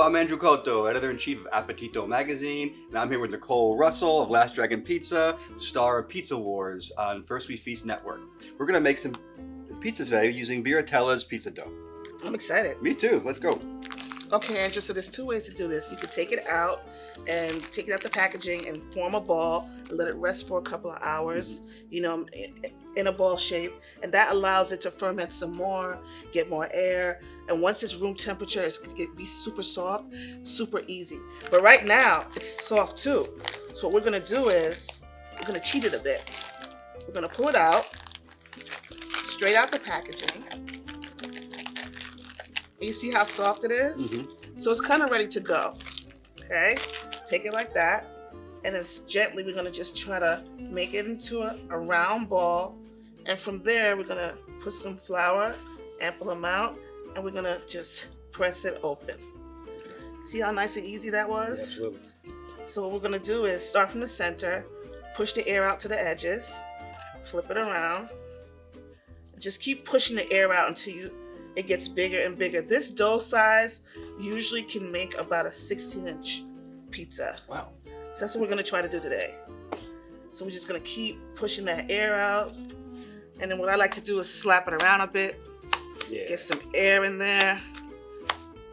I'm Andrew Cotto, editor-in-chief of Appetito magazine, and I'm here with Nicole Russell of Last Dragon Pizza, star of Pizza Wars on First We Feast Network. We're going to make some pizza today using Birrittellas Pizza Dough. I'm excited. Me too. Let's go. Okay, Andrew, so there's two ways to do this. You can take it out and take it out the packaging and form a ball and let it rest for a couple of hours, in a ball shape. And that allows it to ferment some more, get more air. And once it's room temperature, it's going to be super soft, super easy. But right now, it's soft too. So what we're going to do is we're going to cheat it a bit. We're going to pull it out, straight out the packaging. You see how soft it is? Mm-hmm. So it's kind of ready to go. Okay, take it like that, and then gently we're gonna just try to make it into a round ball, and from there we're gonna put some flour, ample amount, and we're gonna just press it open. See how nice and easy that was? Yeah, absolutely. So what we're gonna do is start from the center, push the air out to the edges, flip it around, and just keep pushing the air out until it gets bigger and bigger. This dough size usually can make about a 16-inch pizza. Wow. So that's what we're gonna try to do today. So we're just gonna keep pushing that air out. And then what I like to do is slap it around a bit. Yeah. Get some air in there.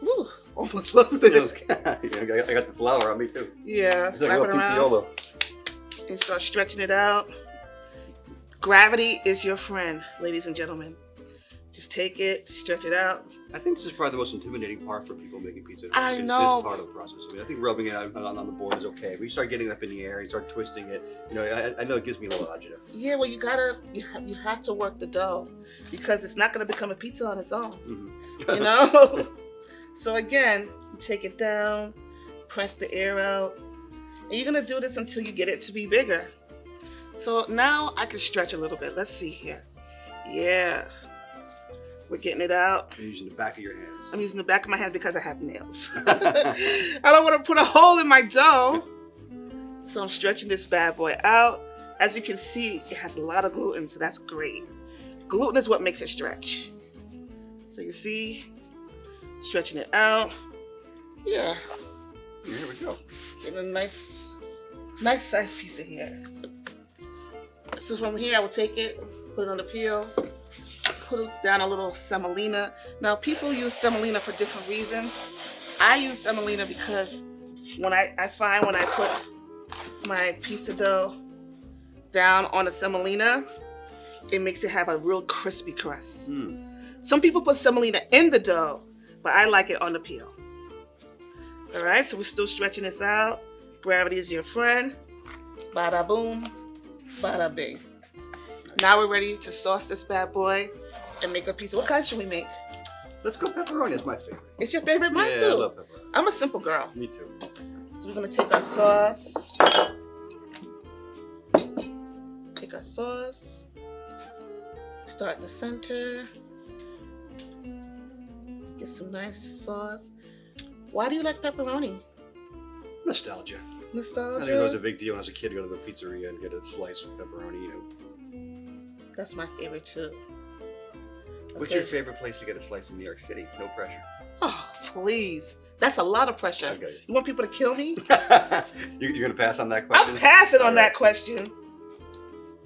Woo, almost lost it. I got the flour on me too. Yeah, It's like slap a it little around pizzaiolo. and start stretching it out. Gravity is your friend, ladies and gentlemen. Just take it, stretch it out. I think this is probably the most intimidating part for people making pizza. I know. This part of the process. I mean, I think rubbing it on the board is okay. But you start getting it up in the air, you start twisting it. I know it gives me a little agita. Yeah, well, you have to work the dough because it's not going to become a pizza on its own. Mm-hmm. So again, you take it down, press the air out, and you're going to do this until you get it to be bigger. So now I can stretch a little bit. Let's see here. Yeah. We're getting it out. You're using the back of your hands. I'm using the back of my hand because I have nails. I don't want to put a hole in my dough. So I'm stretching this bad boy out. As you can see, it has a lot of gluten, so that's great. Gluten is what makes it stretch. So you see, stretching it out. Yeah. Here we go. Getting a nice size piece of here. So from here, I will take it, put it on the peel. Put down a little semolina. Now, people use semolina for different reasons. I use semolina because when I find when I put my pizza dough down on a semolina, it makes it have a real crispy crust. Some people put semolina in the dough, but I like it on the peel. All right, so we're still stretching this out. Gravity is your friend. Bada boom, bada bing. Now we're ready to sauce this bad boy and make a pizza. What kind should we make? Let's go pepperoni. That's my favorite. It's your favorite? Mine Yeah, too. I love pepperoni. I'm a simple girl. Me too. So we're gonna take our sauce. Take our sauce. Start in the center. Get some nice sauce. Why do you like pepperoni? Nostalgia. Nostalgia? I think it was a big deal when I was a kid to go to the pizzeria and get a slice with pepperoni. That's my favorite too. What's Okay. your favorite place to get a slice in New York City? No pressure. Oh, please. That's a lot of pressure. Okay. You want people to kill me? You're going to pass on that question? I'm passing on All that right. question.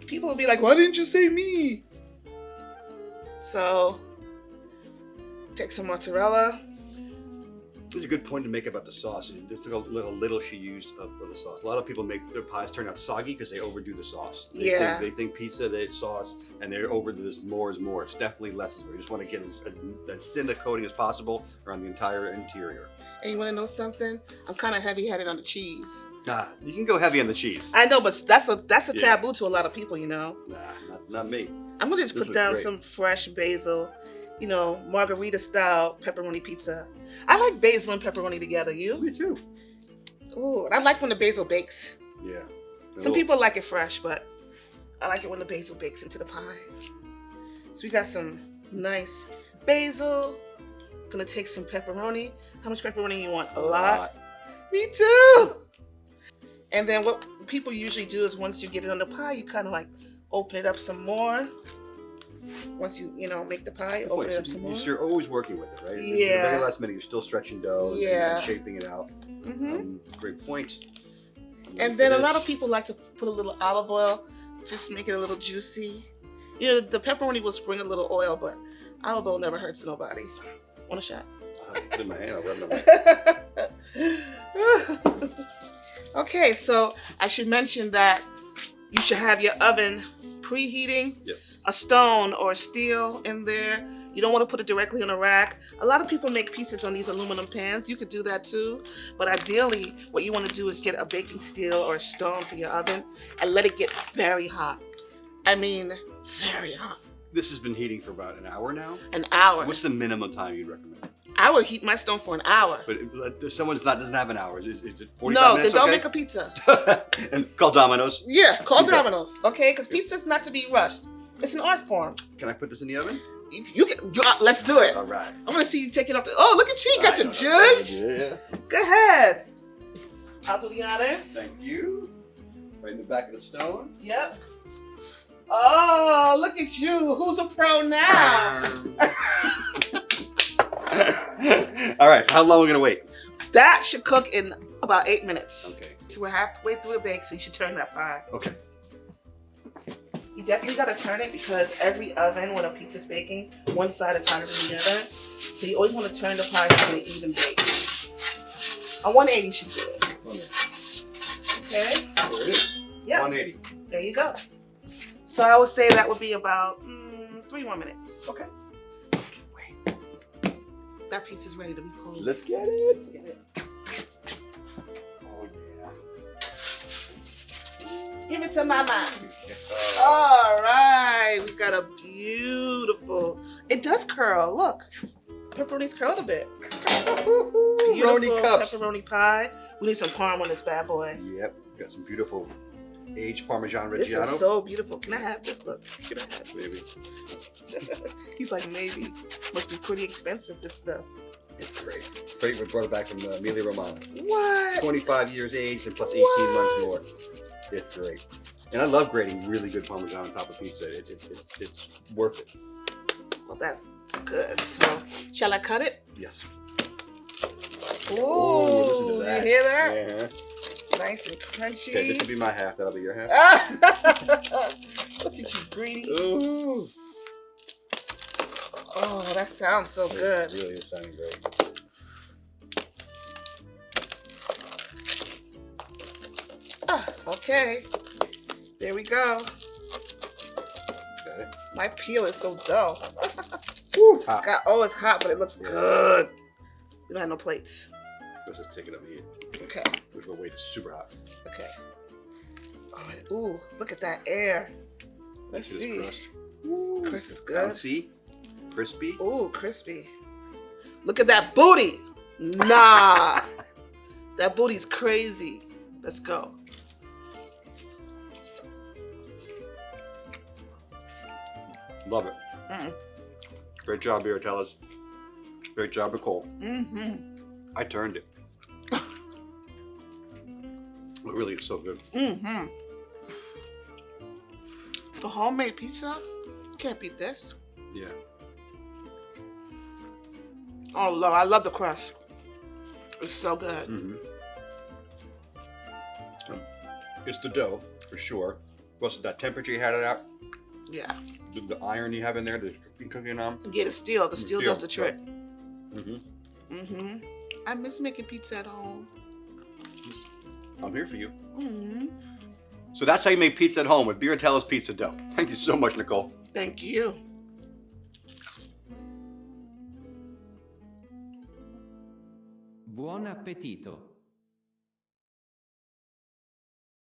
People will be like, why didn't you say me? So, take some mozzarella. There's a good point to make about the sauce. It's like a little she used of the sauce. A lot of people make their pies turn out soggy because they overdo the sauce. They think pizza, they sauce, and they're over this more is more. It's definitely less is more. You just want to get as thin a coating as possible around the entire interior. And you want to know something? I'm kind of heavy-handed on the cheese. Nah, you can go heavy on the cheese. I know, but that's a Yeah. taboo to a lot of people, Nah, not me. I'm going to just This put was down great. some fresh basil, margarita-style pepperoni pizza. I like basil and pepperoni together. You? Me too. Ooh, and I like when the basil bakes. Yeah. Some people like it fresh, but I like it when the basil bakes into the pie. So we got some nice basil. Gonna take some pepperoni. How much pepperoni you want? A lot? Me too! And then what people usually do is once you get it on the pie, you kind of like open it up some more. Once you make the pie, open it up some more. You're always working with it, right? Yeah. At the very last minute, you're still stretching dough and shaping it out. Great point. And then a lot of people like to put a little olive oil, just make it a little juicy. The pepperoni will spring a little oil, but olive oil never hurts nobody. Want a shot? Put it in my hand. I'll rub it on my Okay, so I should mention that you should have your oven preheating. Yes. A stone or steel in there. You don't want to put it directly on a rack. A lot of people make pizzas on these aluminum pans. You could do that too. But ideally, what you want to do is get a baking steel or a stone for your oven and let it get very hot. I mean, very hot. This has been heating for about an hour now? An hour. What's the minimum time you'd recommend? I would heat my stone for an hour. But if someone doesn't have an hour, is it 45 minutes? No, then don't make a pizza. And call Domino's? Yeah, call Domino's, okay? Because pizza's not to be rushed. It's an art form. Can I put this in the oven? You can. Let's do it. All right. I'm gonna see you take it off. Oh, look at you! Got your judge. Yeah. Go ahead. I'll do the honors. Thank you. Right in the back of the stone. Yep. Oh, look at you! Who's a pro now? All right. How long are we gonna wait? That should cook in about 8 minutes. Okay. So we're halfway through a bake, so you should turn that pie. Okay. You definitely gotta turn it because every oven, when a pizza's baking, one side is hotter than the other. So you always want to turn the pie to an even bake. A 180 should do it. Okay? There it is. Yep. 180. There you go. So I would say that would be about 3 more minutes. Okay. Wait. That pizza's ready to be pulled. Let's get it. Let's get it. Oh yeah. Give it to mama. All right, we've got a beautiful. It does curl. Look, pepperoni's curled a bit. Beautiful cups. Pepperoni pie. We need some parm on this bad boy. Yep. Got some beautiful aged Parmesan Reggiano. This is so beautiful. Can I have this? Look, can I have Maybe. this? He's like, maybe. Must be pretty expensive, this stuff. It's great. Great. We brought it back from Emilia Romagna. What? 25 years aged and plus 18 months more. It's great. And I love grating really good Parmesan on top of pizza. It's worth it. Well, that's good. So, shall I cut it? Yes. Oh, listen to that. You hear that? Yeah. Nice and crunchy. Okay, this will be my half. That'll be your half. Look at you, greedy. Ooh. Oh, that sounds so good. It really is sounding great. Okay. There we go. Okay. My peel is so dull. Hot. God, oh, it's hot, but it looks good. We don't have no plates. Let's just take it over here. Okay. Which will wait. It's super hot. Okay. Oh, ooh, look at that air. Let's see. Crust is good. Bouncy, crispy. Ooh, crispy. Look at that booty. Nah. That booty's crazy. Let's go. Love it. Great job, Birrittellas. Great job, Nicole. I turned it. It really is so good. For homemade pizza, you can't beat this. Yeah. Oh, Lord, I love the crust. It's so good. It's the dough, for sure. Also, that temperature you had it at. Yeah. The iron you have in there that you're cooking on. Yeah, the steel. The steel does the trick. Mm-hmm. I miss making pizza at home. I'm here for you. So that's how you make pizza at home with Birrittellas Pizza Dough. Thank you so much, Nicole. Thank you. Buon appetito!